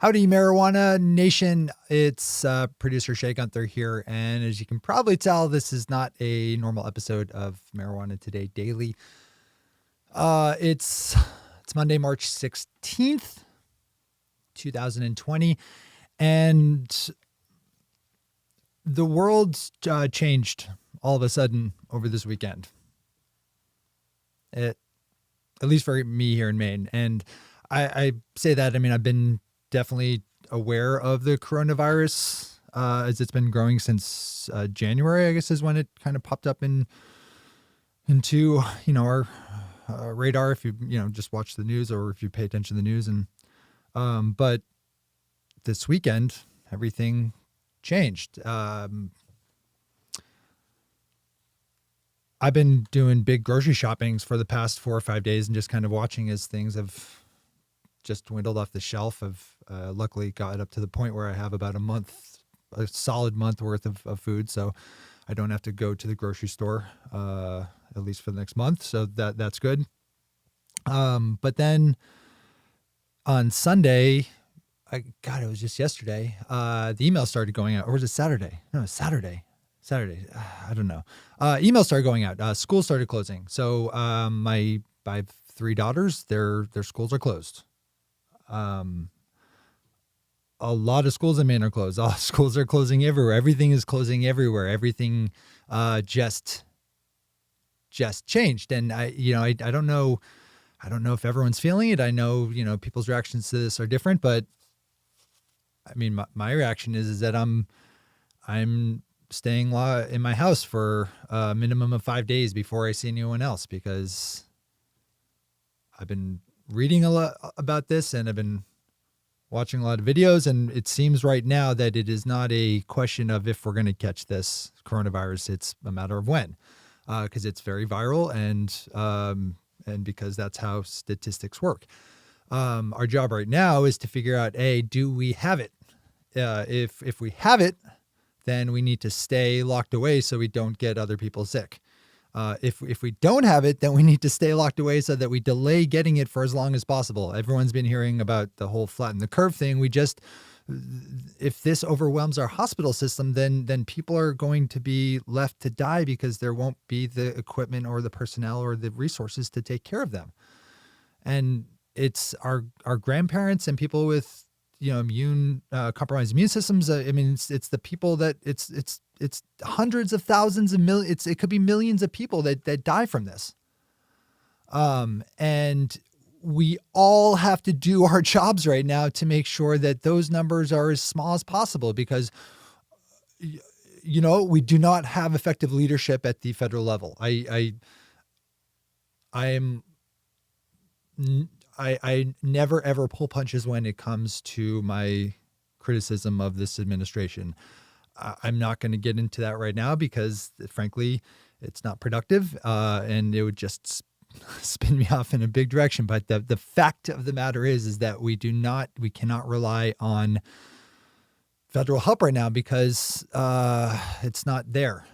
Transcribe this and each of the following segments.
Howdy, Marijuana Nation. It's producer Shea here. And as you can probably tell, this is not a normal episode of Marijuana Today Daily. It's Monday, March 16th, 2020. And the world's changed all of a sudden over this weekend. At least for me here in Maine. And I say that, I mean, I've been definitely aware of the coronavirus as it's been growing since January, I guess, is when it kind of popped up into our radar, if you just watch the news or if you pay attention to the news. And but this weekend everything changed. I've been doing big grocery shoppings for the past 4 or 5 days and just kind of watching as things have just dwindled off the shelf. I've luckily got up to the point where I have about a solid month worth of food. So I don't have to go to the grocery store, at least for the next month. So that's good. But then on Sunday, it was just yesterday, the email started going out. Or was it Saturday? No, it was Saturday. I don't know. Emails started going out. Schools started closing. So I have 3 daughters. Their schools are closed. A lot of schools in Maine are closed. All schools are closing everywhere. Everything is closing everywhere. Everything just changed. And I don't know if everyone's feeling it. I know, people's reactions to this are different, but I mean, my reaction is that I'm staying in my house for a minimum of 5 days before I see anyone else, because I've been reading a lot about this and I've been watching a lot of videos, and it seems right now that it is not a question of if we're going to catch this coronavirus. It's a matter of when, because it's very viral and because that's how statistics work. Our job right now is to figure out, do we have it? If we have it, then we need to stay locked away so we don't get other people sick. If we don't have it, then we need to stay locked away so that we delay getting it for as long as possible. Everyone's been hearing about the whole flatten the curve thing. If this overwhelms our hospital system, then people are going to be left to die because there won't be the equipment or the personnel or the resources to take care of them. And it's our grandparents and people with compromised immune systems. I mean, it's the people that it's hundreds of thousands of millions. It could be millions of people that die from this. And we all have to do our jobs right now to make sure that those numbers are as small as possible, because we do not have effective leadership at the federal level. I never ever pull punches when it comes to my criticism of this administration. I'm not going to get into that right now because, frankly, it's not productive, and it would just spin me off in a big direction. But the fact of the matter is that we cannot rely on federal help right now because it's not there.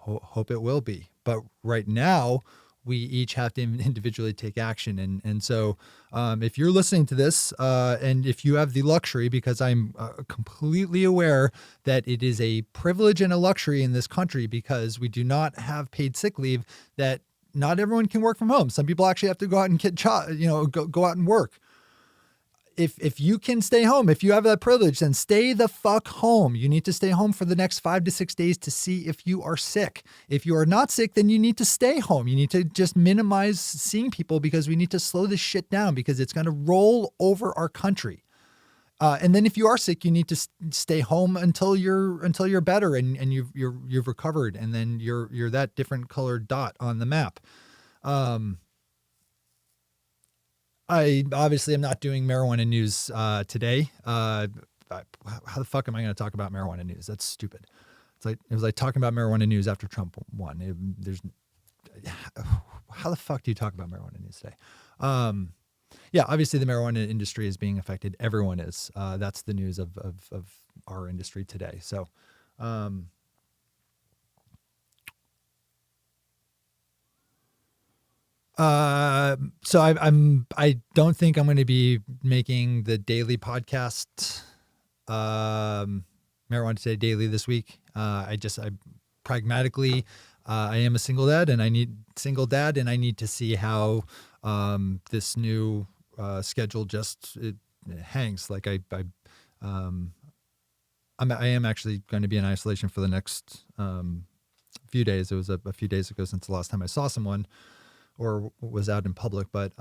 Hope it will be, but right now we each have to individually take action. And so if you're listening to this and if you have the luxury, because I'm completely aware that it is a privilege and a luxury in this country because we do not have paid sick leave, that not everyone can work from home. Some people actually have to go out and go out and work. If you can stay home, if you have that privilege, then stay the fuck home. You need to stay home for the next 5 to 6 days to see if you are sick. If you are not sick, then you need to stay home. You need to just minimize seeing people because we need to slow this shit down because it's going to roll over our country. And then if you are sick, you need to stay home until you're better and you've recovered, and then you're that different colored dot on the map. I obviously am not doing marijuana news today. How the fuck am I going to talk about marijuana news? That's stupid. It was like talking about marijuana news after Trump won. How the fuck do you talk about marijuana news today? Yeah, obviously the marijuana industry is being affected. Everyone is. That's the news of our industry today. So, I don't think I'm going to be making the daily podcast, Marijuana Today daily this week. I pragmatically, I am a single dad and I need to see how, this new, schedule it hangs. Like um, I am actually going to be in isolation for the next, few days. It was a few days ago since the last time I saw someone or was out in public, but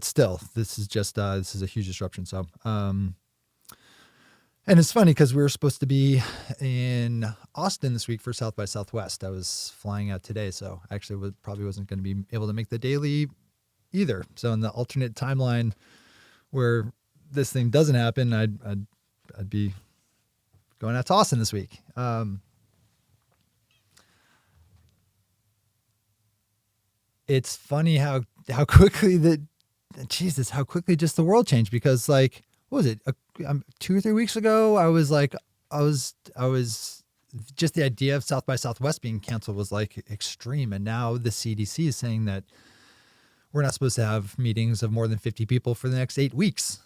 still, this is a huge disruption. So, and it's funny because we were supposed to be in Austin this week for South by Southwest. I was flying out today, so actually probably wasn't going to be able to make the daily either. So in the alternate timeline where this thing doesn't happen, I'd be going out to Austin this week. It's funny how quickly how quickly just the world changed, because like, what was it? 2 or 3 weeks ago, I was just the idea of South by Southwest being canceled was like extreme. And now the CDC is saying that we're not supposed to have meetings of more than 50 people for the next 8 weeks.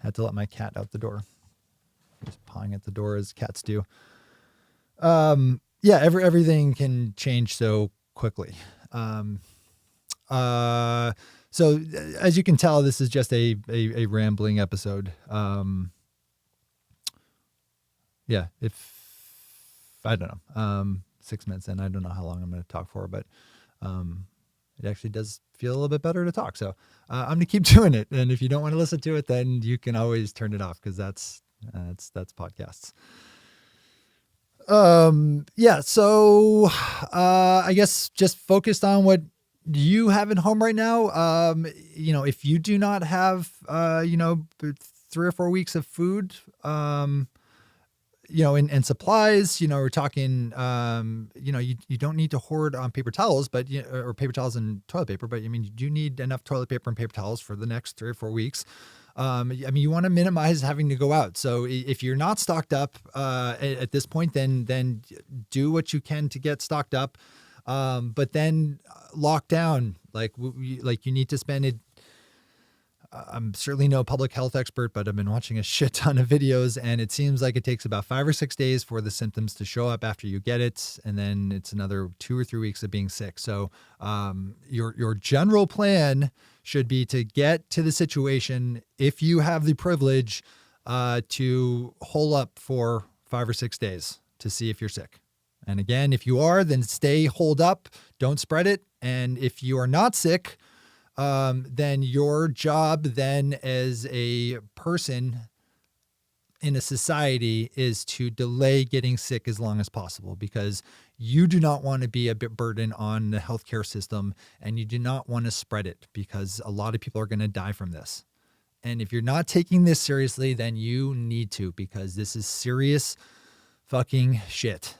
Had to let my cat out the door. He's pawing at the door as cats do. Yeah, everything can change so quickly. So as you can tell, this is just a rambling episode. Yeah, if I don't know, 6 minutes in, I don't know how long I'm going to talk for, but, it actually does feel a little bit better to talk. So, I'm going to keep doing it. And if you don't want to listen to it, then you can always turn it off, because that's podcasts. Yeah. So, I guess just focused on what you have at home right now. If you do not have, 3 or 4 weeks of food, and supplies, we're talking, you don't need to hoard on paper towels, but, or paper towels and toilet paper, but I mean, you do need enough toilet paper and paper towels for the next 3 or 4 weeks. You want to minimize having to go out. So if you're not stocked up, at this point, then do what you can to get stocked up. But then lock down, like you need to spend it. I'm certainly no public health expert, but I've been watching a shit ton of videos, and it seems like it takes about 5 or 6 days for the symptoms to show up after you get it. And then it's another 2 or 3 weeks of being sick. So, your general plan should be to get to the situation, if you have the privilege, to hole up for 5 or 6 days to see if you're sick. And again, if you are, then stay holed up, don't spread it. And if you are not sick, then your job then as a person in a society is to delay getting sick as long as possible, because you do not want to be a burden on the healthcare system, and you do not want to spread it, because a lot of people are going to die from this. And if you're not taking this seriously, then you need to, because this is serious fucking shit.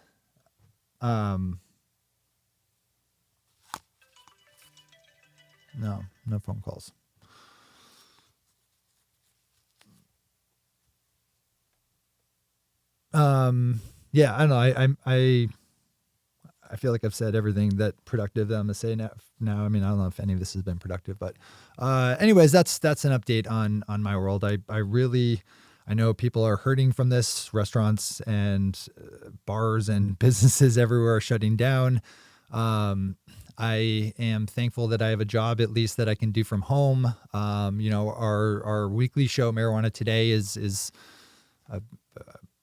No phone calls. Yeah, I don't know. I feel like I've said everything that productive that I'm gonna say now. I mean, I don't know if any of this has been productive, but, anyways, that's an update on my world. I know people are hurting from this. Restaurants and bars and businesses everywhere are shutting down. I am thankful that I have a job, at least, that I can do from home. Our weekly show, Marijuana Today, is a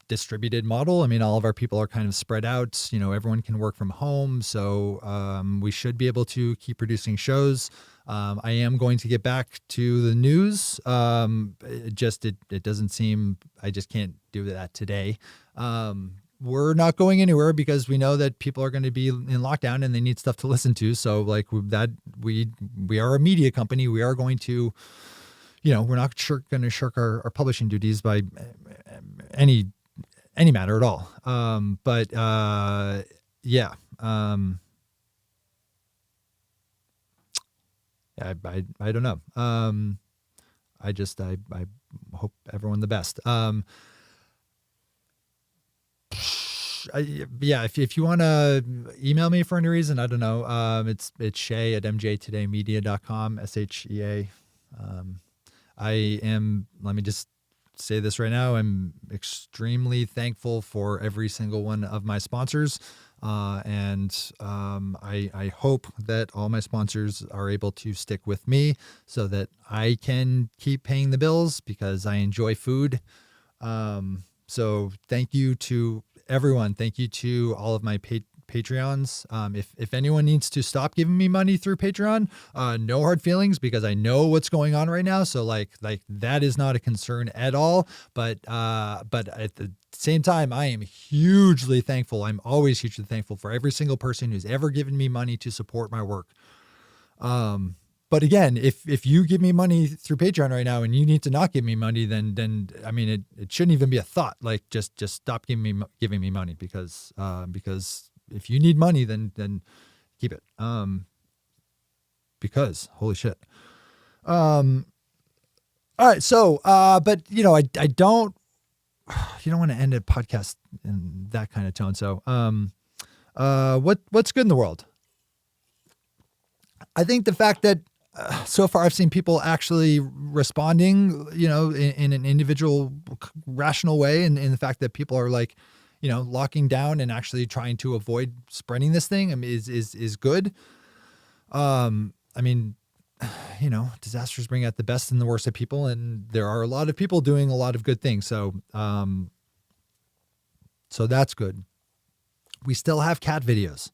distributed model. I mean, all of our people are kind of spread out. Everyone can work from home, so we should be able to keep producing shows. I am going to get back to the news. It doesn't seem, I just can't do that today. We're not going anywhere, because we know that people are going to be in lockdown and they need stuff to listen to. So like that, we are a media company. We are going to, we're not going to shirk our publishing duties by any matter at all. Yeah. I don't know. hope everyone the best. Yeah, if you want to email me for any reason, I don't know. It's Shea at mjtodaymedia.com, SHEA. I am, let me just say this right now. I'm extremely thankful for every single one of my sponsors. I hope that all my sponsors are able to stick with me so that I can keep paying the bills because I enjoy food. So thank you to everyone. Thank you to all of my Patreons. If anyone needs to stop giving me money through Patreon, no hard feelings because I know what's going on right now. So like that is not a concern at all. But at the same time, I am hugely thankful. I'm always hugely thankful for every single person who's ever given me money to support my work. But again, if you give me money through Patreon right now and you need to not give me money, then I mean it shouldn't even be a thought. Like just stop giving me money because if you need money, then keep it. Because holy shit. All right. So, but you know, I don't, you don't want to end a podcast in that kind of tone. So, what's good in the world? I think the fact that so far I've seen people actually responding, you know, in an individual rational way. And in the fact that people are like, you know, locking down and actually trying to avoid spreading this thing, I mean, is good. I mean, you know, disasters bring out the best and the worst of people, and there are a lot of people doing a lot of good things. So, so that's good. We still have cat videos.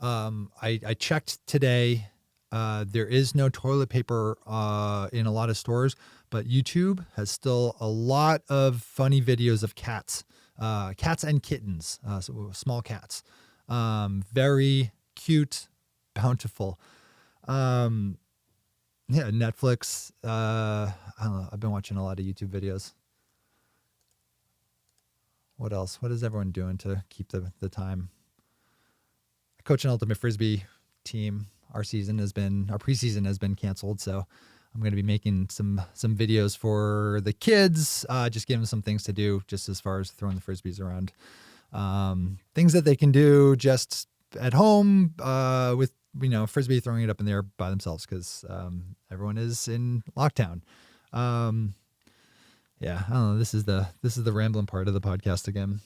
I checked today. There is no toilet paper in a lot of stores, but YouTube has still a lot of funny videos of cats and kittens, so small cats. Very cute, bountiful. Yeah, Netflix. I don't know. I've been watching a lot of YouTube videos. What else? What is everyone doing to keep the time? I coach an ultimate frisbee team. Our preseason has been canceled, so I'm going to be making some videos for the kids, just giving them some things to do, just as far as throwing the frisbees around, things that they can do just at home, with, you know, frisbee, throwing it up in the air by themselves because everyone is in lockdown. Yeah, I don't know. This is the rambling part of the podcast again.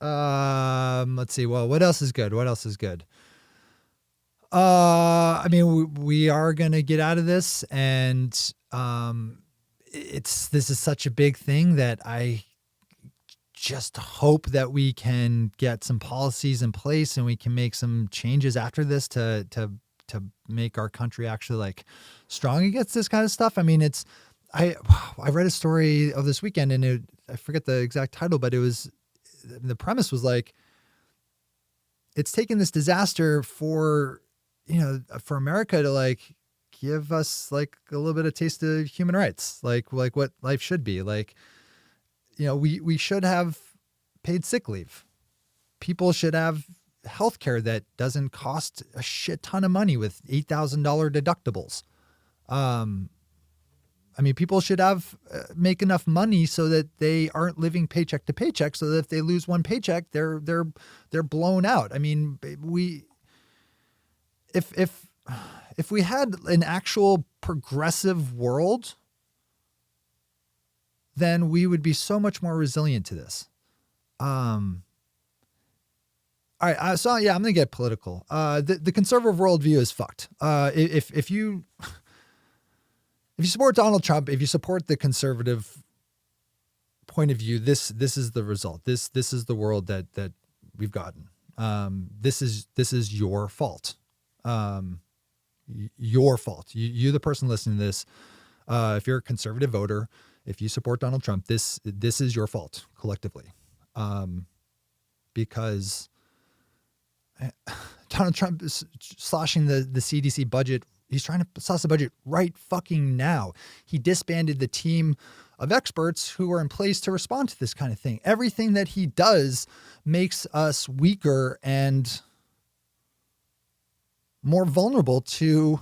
Let's see. Well, what else is good? I mean, we are going to get out of this, and this is such a big thing that I just hope that we can get some policies in place and we can make some changes after this to make our country actually like strong against this kind of stuff. I mean, I read a story of this weekend, and I forget the exact title, but the premise was like, it's taken this disaster for America to like give us like a little bit of taste of human rights, like what life should be like. You know, we should have paid sick leave. People should have health care that doesn't cost a shit ton of money with $8,000 deductibles. I mean, people should make enough money so that they aren't living paycheck to paycheck, so that if they lose one paycheck, they're blown out. I mean, if we had an actual progressive world, then we would be so much more resilient to this. All right. So yeah, I'm going to get political. The conservative worldview is fucked. If you support Donald Trump, if you support the conservative point of view, this is the result. This is the world that we've gotten. This is your fault. Your fault. You the person listening to this. If you're a conservative voter, if you support Donald Trump, this is your fault collectively. Because Donald Trump is slashing the CDC budget. He's trying to slash the budget right fucking now. He disbanded the team of experts who are in place to respond to this kind of thing. Everything that he does makes us weaker and more vulnerable to,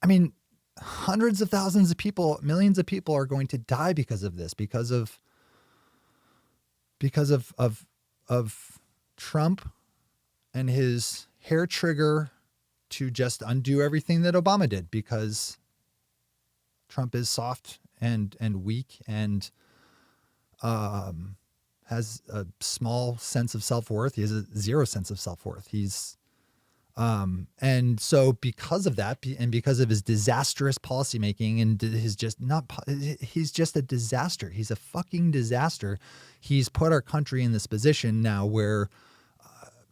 I mean, hundreds of thousands of people, millions of people are going to die because of this, because of Trump and his hair trigger to just undo everything that Obama did, because Trump is soft and weak and has a small sense of self-worth. He has a zero sense of self-worth. And so because of that, and because of his disastrous policymaking and he's just a disaster. He's a fucking disaster. He's put our country in this position now where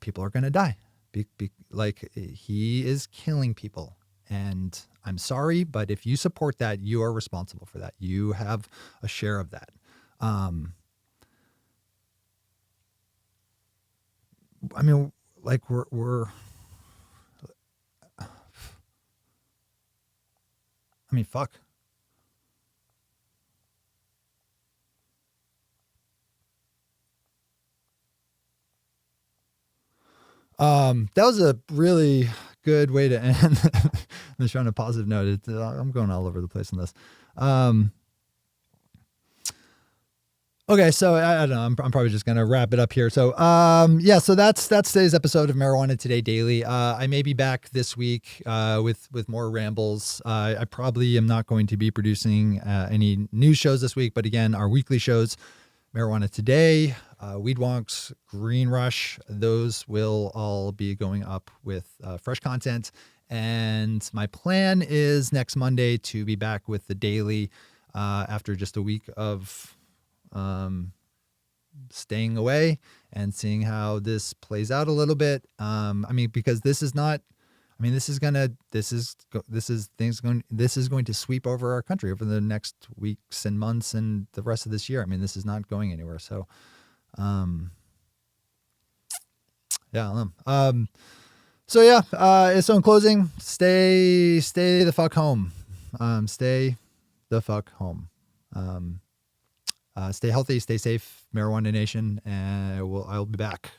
people are going to die. Like, he is killing people. And I'm sorry, but if you support that, you are responsible for that. You have a share of that. I mean, like fuck. That was a really good way to end the show on a positive note. I'm going all over the place on this. Okay, so I don't know. I'm probably just gonna wrap it up here. So yeah, so that's today's episode of Marijuana Today Daily. I may be back this week with more rambles. I probably am not going to be producing any news shows this week, but again, our weekly shows, Marijuana Today, Weed Wonks, Green Rush, those will all be going up with fresh content. And my plan is next Monday to be back with the daily after just a week of staying away and seeing how this plays out a little bit. Because this is going to sweep over our country over the next weeks and months and the rest of this year. I mean, this is not going anywhere. So, yeah. So in closing, stay the fuck home. Stay the fuck home. Stay healthy, stay safe, Marijuana Nation, and I'll be back.